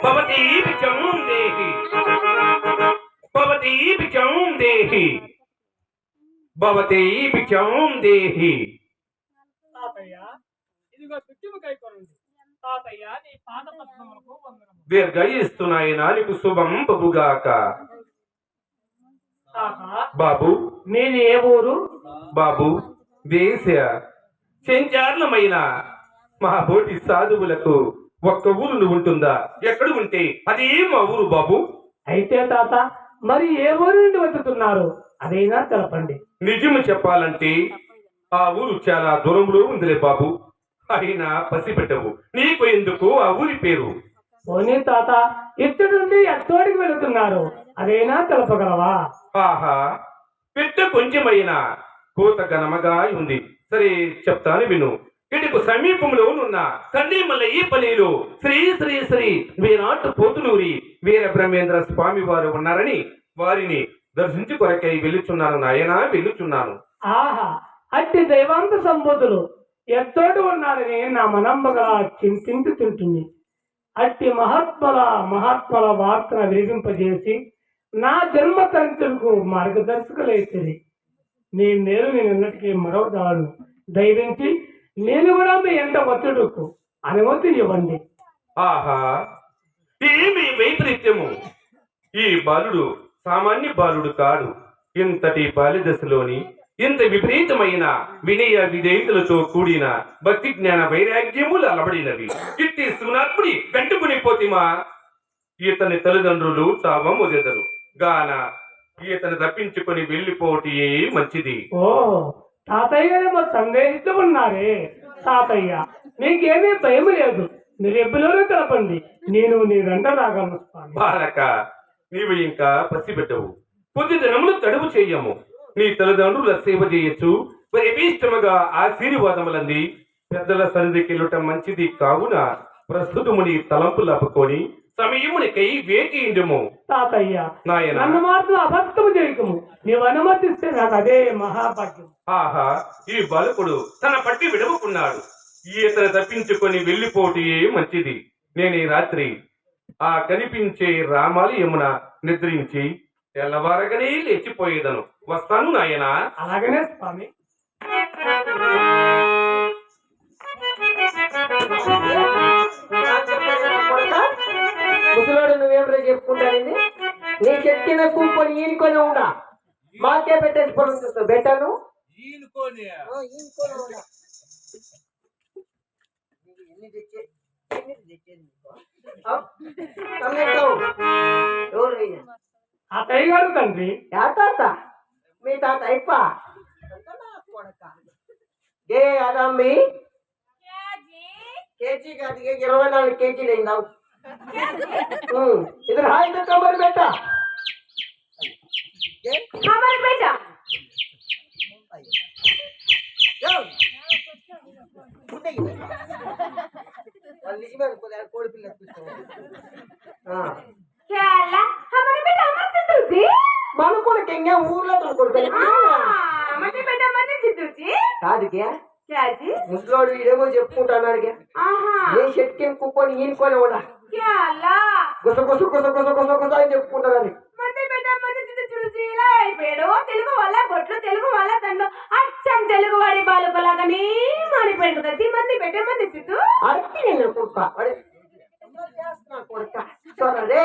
భవతి బిచ్చం దేహి భవతి బిచ్చం దేహి భవతి బిచ్చం దేహి. తాతయ్య ఇదిగో పిచ్చిమకాయ కొనండి. తాతయ్య నీ పాద పద్మములకు వందనము. దీర్ఘయిస్తున్నాయి నాలుగు శుభం పబుగాక. బాబు మీది ఏ ఊరు? బాబు దేశ సంచారణమైన మా బోటి సాధువులకు ఒక్క ఊరు ఉంటుందా? ఎక్కడ ఉంటే అదే మా ఊరు బాబు. అయితే తాత మరి ఏ ఊరు నుండి వెతుకుతున్నారు అదైనా తెలపండి. నిజము చెప్పాలంటే ఆ ఊరు చాలా దూరంలో ఉందిలే బాబు. అయినా పసిపెట్టవు, నీకు ఎందుకు ఆ ఊరి పేరు? పోనీ తాత ఇక్కడి నుండి ఎక్కడికి వెళుతున్నారు అదైనా తెలపగలవా? ఆహా, పెట్ట కొంచెమైనా కోత ఘనమగా ఉంది. సరే చెప్తాను విను. ఇటుకు సమీపంలో ఉన్న కన్నీమల్ల ఈ పల్లిలో శ్రీ శ్రీ శ్రీ వీరాటు పోతులూరి వీర బ్రహ్మేంద్ర స్వామి వారు ఉన్నారని వారిని దర్శించు కొరకై వెళ్ళుచున్నాను నాయనా, వెళ్ళుచున్నాను. ఆహా, అట్టి దైవాంత సంబోధులు ఎత్తోడు ఉన్నారని నా మనమ్మగా చింతించుతుంటుంది. అట్టి మహాత్మల వార్తను వినిపింపజేసి నా జన్మ తంత్రులకు మార్గదర్శకులైతుంది. నీ మేలు నేను ఎన్నటికీ మరవదాను. దయవించి నేను కూడా మీ ఎంట వచ్చుడుకు అనుమతి ఇవ్వండి. ఆహా, ఏమి వైపరీత్యము! ఈ బాలుడు సామాన్య బాలుడు కాడు. ఇంతటి బాల్య దశలోని ఇంత విపరీతమైన వినయ విధేయతలతో కూడిన భక్తి జ్ఞాన వైరాగ్యములు అలబడినవి. ఇట్టి సునాత్ముడి కంటుకుని పోతిమా. ఈతని తల్లిదండ్రులు చావం వదెదరు గాన ఈతను తప్పించుకొని వెళ్ళిపోవటే మంచిది. ఓ తాతయ్య గారేమో సందేహిస్తూ ఉన్నారే. తాతయ్య మీకేమీ భయం లేదు, మీరు ఎప్పుడోనూ తెలపండి, నేను నీ వెంట రాగలను స్వామి. బాలక, నీవు ఇంకా పసిబిడ్డవు. కొద్ది దినములు తడువు చెయ్యము. నీ తల్లిదండ్రుల సేవ చేయొచ్చు. ఇష్టముగా ఆశీర్వాదములంది పెద్దల సన్నిధికి వెళ్ళటం మంచిది కావున ప్రస్తుతముని తలంపులు అప్పుకొని సమయమునికై వేకిండుము. తాతయ్య నాయన, నన్ను మాత్రం అబద్ధము చేయకము. నీవు అనుమతిస్తే నాకు అదే మహాభాగ్యం. ఆహా, ఈ బాలకుడు తన పట్టి విడవకున్నాడు. ఈతను తప్పించుకొని వెళ్ళిపోటే మంచిది. నేను ఈ రాత్రి ఆ కనిపించే రామాలయమున నిద్రించి తెల్లవారగానే లేచిపోయేదను. వస్తాను నాయనా. అలాగనే స్వామి. ముసలోడు నువ్వేమిటో చెప్పుకుంటానండి. నీ చెట్టిన కుంపని ఈనుకొని ఉండా, మాకే పెట్టేసి పొలం చూస్తావు. బెట్టను ఆ తయ్య గారు తండ్రి. తాత మీ తాత అయిప ఏ అదమ్మి కేజీ కాదు 24 కేజీలు అయిందావు. इधर हाय तो कमर बेटा हमारे बेटा क्या अल्लाह हमारे बेटा अमर सिद्धू जी मन को केंगे ऊर्ला तो कोड हमारे बेटा मने सिद्धू जी కాదు क्या क्या जी ముసలోడు ఇదేమో చెప్పుకుంటున్నాడు గా. ఏ షెట్కి కుక్కొని ఈనుకొని ఉండా. क्या अल्लाह గుస గుస గుస గుస గుస గుస అని చెప్పుకుంటున్నాడు. మనే బేటా మనే సిద్ధూ చూసి ఇలా అయిపోయాడు. తెలుగు వాళ్ళ బొట్లు, తెలుగు వాళ్ళ దండం, అచ్చం తెలుగు వాడి బాలుకలాగానే మారిపోయాడు కదా. మంది బేటా మనే సిద్ధూ అడిగి నేను కుక్క అడే కొడక చూడరే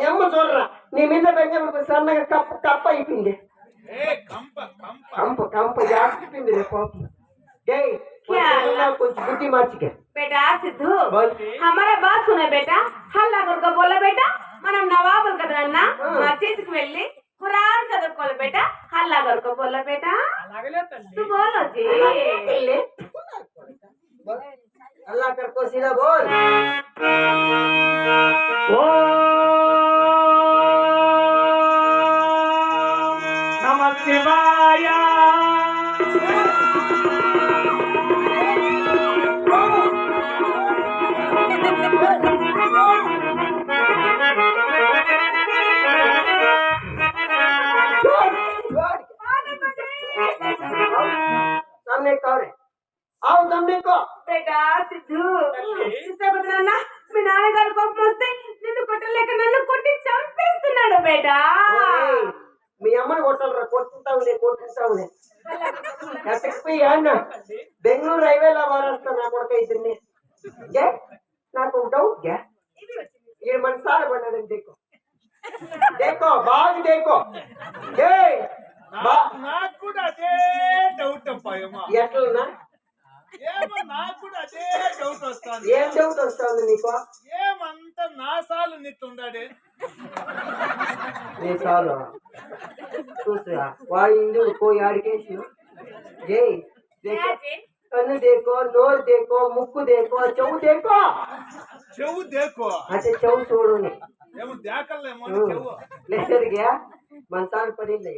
నెమ్మ చూడరా నీ మీద బెంగ సన్నగా కప్ప కప్ప అయిపోయింది. కంప కంప జాస్తింది రే పాప. कुछ बुद्धि मार्च के बेटा सिद्धू हमारा बात सुने बेटा. हल्ला करके बोला बेटा మనం నవాబులు కదా అన్న, మసీదుకి వెళ్ళి ఖురాన్ చదువుకోవాలి బేటా. హల్లా करके बोला बेटा तू बोलो जी. अल्लाह करको सीधा बोल. नमः शिवाय. सामने कौन है? आओ सामने को. बेटा सिद्धू చూస్తే బదులన్నా మీ నాన్నగారు కోపం వస్తే నిన్ను బేటా ఓయ్, మీ అమ్మని కొట్టాలరా, కొట్టుకుంటావులే ఎక్కడిపోయి అన్న బెంగళూరు హైవేలో మారేస్తా నా కొడుకు ఇద్దరిని నాకు ఒక డౌట్ గా ये मन सारे बना दे देखो देखो बाग देखो ए నాకు కూడా అదే డౌట్ అబ్బాయమ్మా ఎట్లన్నా ఏమో నాకు కూడా అదే డౌట్ వస్తాను ఏం డౌట్ వస్తుంది నీకు ఏమంత నా సాలు నిట్టుండాడే నీ సాలు చూసా వాడి ఇందు పోయి ఆడికేసిన జై देखो కన్ను देखो నోరు देखो ముక్కు देखो చెవు देखो చెవు దేకో అంటే చెవు చూడు నీ ఏమో దేకలేమో చెవు లేదరిగా మన సాలు పడింది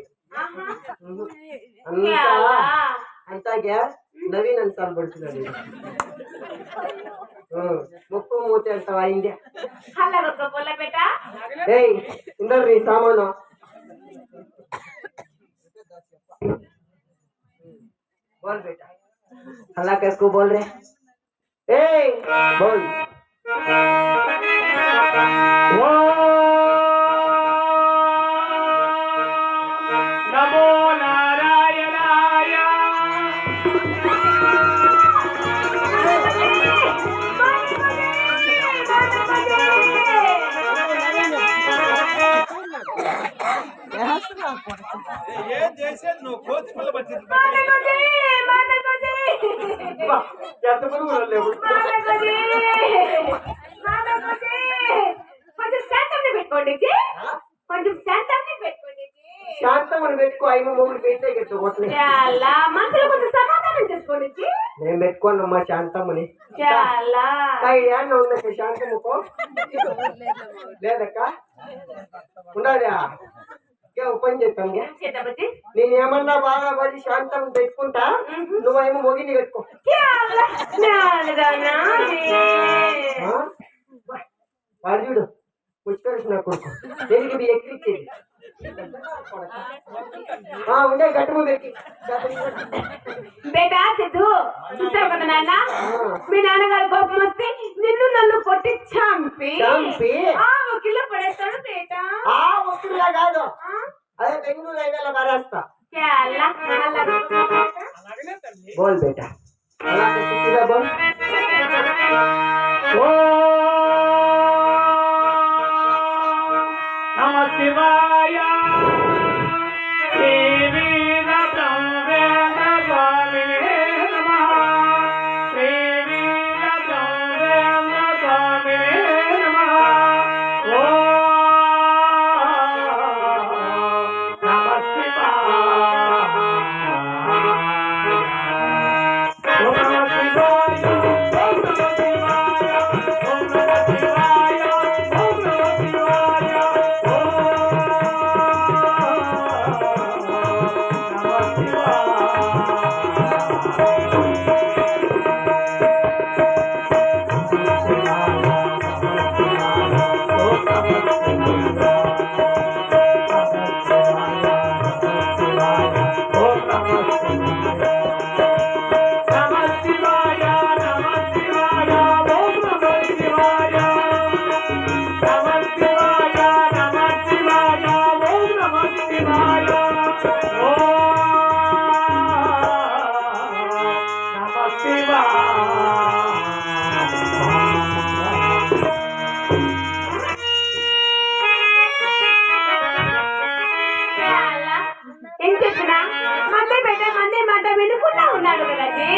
అంతా అంతా గ్యా నవీన్ అని సాలు పడుతున్నాడు ముక్కు మూతి అంటావా ఇండియా హల్లా కొడుకు బొల్ల బేటా ఏయ్ ఇందరు నీ సామాను बोल बेटा हल्ला किसको बोल रहे ए बोल नमो नारायणाय ఏం చేసేది నువ్వు కోచ్ పిల్ల పట్టింది ఎంత పనులు లేవు కొంచెం శాంతంగా పెట్టుకోండి కొంచెం శాంతంగా పెట్టుకోండి శాంతమని పెట్టుకో ఐదు మూడు పెట్టే గట్టు కొట్టలే చాలా మనసులో కొంచెం సమాధానం చేసుకోండి నేను పెట్టుకోనమ్మా శాంతమని చాలా ఐడియా ఉందక్క శాంతముకో లేదక్క ఉండాలా పని చెప్తాం చేద్దామచ్చి నేను ఏమన్నా బాగా పడి శాంతం పెట్టుకుంటా నువ్వేమో మొగిని పెట్టుకో వాడు చూడు పుష్కరిసిన కొడుకు దేనికి ఎక్కిచ్చేది ఉండే గట్టుము పెట్టి బేటా సిద్ధు చూసావు కదా నాన్న మీ నాన్నగారు కోపం వస్తే నిన్ను నన్ను కొట్టి చంపి చంపి ఆ ఒకిలో పడేస్తాడు బేటా ఆ ఒక్కడిలా కాదు అదే బెంగళూరు హైవేలో మారేస్తా చాలా बोल बेटा बोल नमः शिवाय देवी रतं वेद स्वामिने नमः देवी रतं वेद स्वामिने नमः नमः शिवाय ఏం చెప్పినా మందే బేట మందే మాట వినుకుంటా ఉన్నాడు కదండి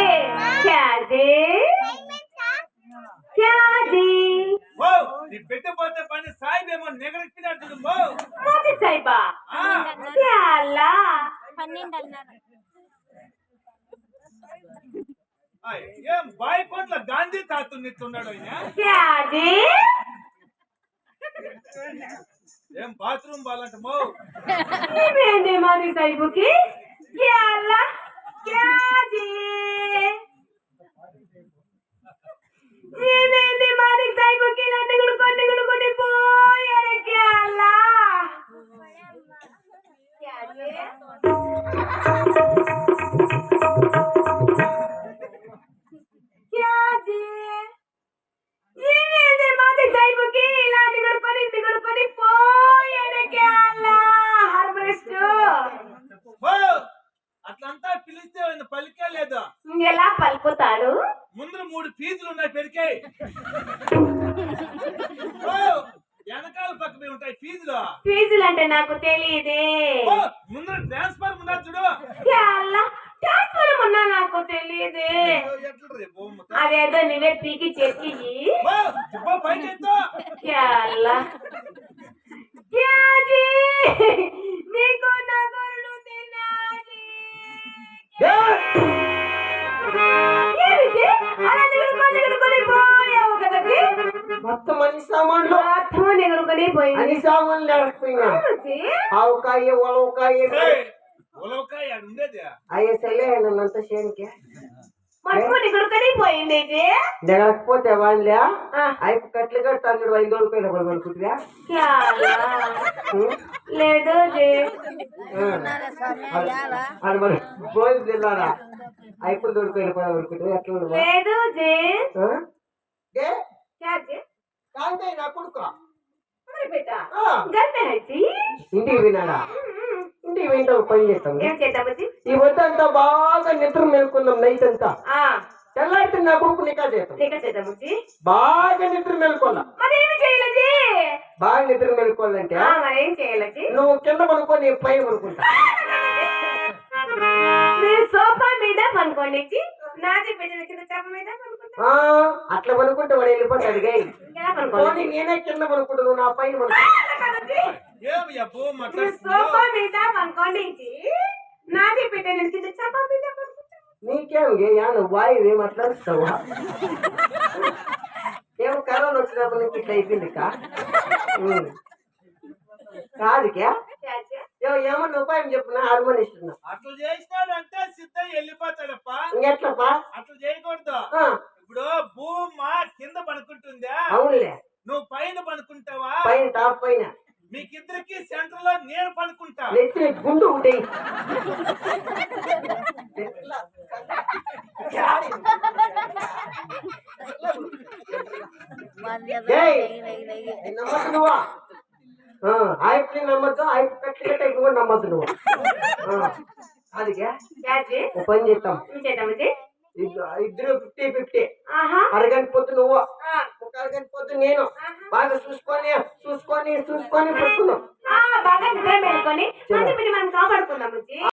ఓ నీ పెట్టబోతే పని సాయిబేమో నెగరెక్కినట్టు మోతి సాయిబా చాలా ఏం బాయికోట్ల గాంధీ తాతున్నట్టున్నాడు ఆయన ఏం బాత్రూమ్ బాలంట మో ఇవేంటి మోతి సాయిబుకి చాలా ఇదేంటి మోతి సాయిబుకి ఇలాంటి గుడుకొని పోయాడు చాలా ఇలాంటి గుడుకొని పోయాడు పోతాడు? ముందర 3 ఫీజులు ఉన్నాయి పెరికే వెనకాల పక్కనే ఉంటాయి ఫీజులు. ఫీజులు అంటే నాకు తెలియదే. ఓ, ముందర ట్రాన్స్ఫర్ ఉన్నా చూడు. ట్రాన్స్ఫర్ ఉన్నా నాకు తెలియదే. ఎట్లా రేపు అదేదో నువ్వే పీకి చెక్కి పైకి ఎత్తు. నీకు నగలు తినాలి. పోయావు కదా మొత్తం అన్ని సామాన్లు ఎగురుకొని పోయింది. అన్ని సామాన్లు ఆడిపోయినా ఆవుకాయ ఉలవకాయ ఉలవకాయ ఆడ ఉండేది. అయ్యేసలే నన్నంత చేనికి మొత్తం ఎగురుకొని పోయింది. దిగకపోతే వాళ్ళే అయిపు కట్లు కట్టాలి 5 రూపాయలు పడుకుంటుందా లేదు అది మరి భోజనం తిన్నారా అయిపు దొరికిపోయిన పడుకుంటుంది ఎట్లా లేదు కాంతే నా కొడుకు बेटा हाँ। घर में है जी ఇంటికి వినాడా ఇంటికి వెంట పని చేస్తాం ఏం చేద్దాం జీ ఈ వద్దంతా బాగా నిద్ర మేలుకున్నాం నైట్ అంతా ఆ తెల్లారితే నా కొడుకు నికా చేస్తాం టీకా చేద్దాం జీ బాగా నిద్ర మేలుకోవాలా మరి ఏమి చేయాలి జీ బాగా నిద్ర మేలుకోవాలంటే మరి ఏం చేయాలి జీ నువ్వు కింద పడుకో నేను పైన పడుకుంటా మీరు సోఫా మీద పనుకోండి జీ నాది పెట్టిన కింద చాప మీద పనుకుంటా అట్లా పనుకుంటే వాడు వెళ్ళిపోతాడు గై ఎలా పనుకోవాలి నేనే కింద పనుకుంటా నువ్వు నా పైన పడుకో మీరు సోఫా మీద పనుకోండి జీ నాది పెట్టిన కింద చాప మీద పనుకుంటా నీకేం గయ్యా నువ్వు వాయువు ఏం మాట్లాడుతావా ఏమో కరోనా వచ్చినప్పుడు నీకు ఇట్లా అయిపోయింది కాదుకే ఏమన్నా ఉపాయం చెప్పు హార్మోన్ ఇస్తున్నా అట్లా చేసినాడంటే సిద్ధం వెళ్ళిపోతాడప్ప ఇంకెట్లప్పా అట్లా చేయకూడదు ఇప్పుడు భూమా కింద పనుకుంటుందా అవునులే నువ్వు పైన పనుకుంటావా పైన టాప్ పైన మీకిద్దరికి సెంటర్ లో నేను పనుకుంటా నెత్తిన గుండు ఉంటే నమ్మద్దు నువ్వా ఆయప్పని నమ్మద్దు ఆయప్ప కట్లు కట్ట ఎక్కువ నమ్మద్దు నువ్వు అదిగా పని చేస్తాం ఇద్దరు 50-50 అరగంట పొద్దు నువ్వు ఒక అరగంట పొద్దు నేను బాగా చూసుకొని పడుకున్నాం బాగా నిద్ర మేలుకొని మనం కాపాడుకుందాం